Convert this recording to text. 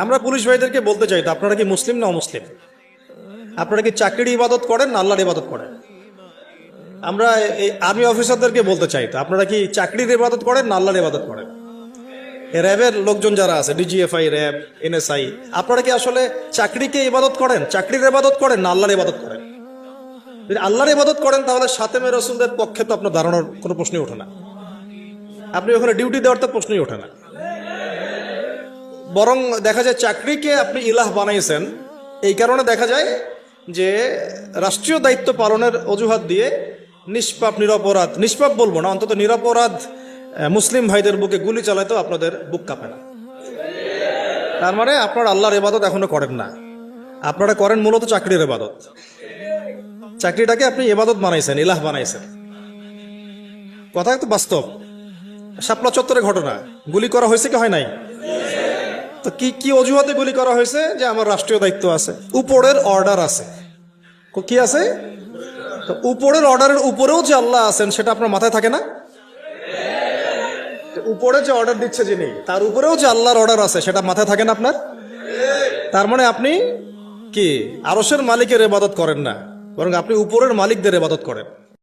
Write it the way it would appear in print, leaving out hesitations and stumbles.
আমরা পুলিশ ভাইদেরকে বলতে চাই, তো আপনারা কি মুসলিম না অমুসলিম? আপনারা কি চাকরির ইবাদত করেন না আল্লাহর ইবাদত করেন? আমরা এই আর্মি অফিসারদেরকে বলতে চাই, তো আপনারা কি চাকরির ইবাদত করেন না আল্লাহর ইবাদত করেন? র্যাবের লোকজন যারা আছে, ডিজিএফআই, র্যাব, এনএসআই, আপনারা কি আসলে চাকরিকে ইবাদত করেন, চাকরির ইবাদত করেন না আল্লাহর ইবাদত করেন? যদি আল্লাহর ইবাদত করেন তাহলে সাতেমে রসুলদের পক্ষে তো আপনার দাঁড়ানোর কোনো প্রশ্নই ওঠে না, আপনি ওখানে ডিউটি দেওয়ার তো প্রশ্নই ওঠে না। বরং দেখা যায় চাকরিকে আপনি ইলাহ বানাইছেন, এই কারণে দেখা যায় যে রাষ্ট্রীয় দায়িত্ব পালনের অজুহাত দিয়ে নিষ্পাপ নিরপরাধ, নিষ্পাপ বলবো না, অন্তত নিরপরাধ মুসলিম ভাইদের বুকে গুলি চালাইতেও আপনাদের বুক কাঁপে না। তার মানে আপনারা আল্লাহর ইবাদত এখনো করেন না, আপনারা করেন মূলত চাকরির ইবাদত। চাকরিটাকে আপনি ইবাদত বানাইছেন, ইলাহ বানাইছেন। কথা তো বাস্তব। শাপলা চত্বরে ঘটনা, গুলি করা হয়েছে কি হয় নাই? তো কি কি অজুহাতে গুলি করা হয়েছে? যে আমার রাষ্ট্রীয় দায়িত্ব আছে, উপরের অর্ডার আছে। কি আছে? তো উপরের অর্ডারের উপরেও যে আল্লাহ আছেন সেটা আপনার মাথায় থাকে না? উপরে যে অর্ডার দিচ্ছে যিনি, তার উপরেও যে আল্লাহর অর্ডার আছে সেটা মাথায় থাকে না আপনার? তার মানে আপনি কি আরশের মালিকের ইবাদত করেন না, বরং আপনি উপরের মালিকদের ইবাদত করেন।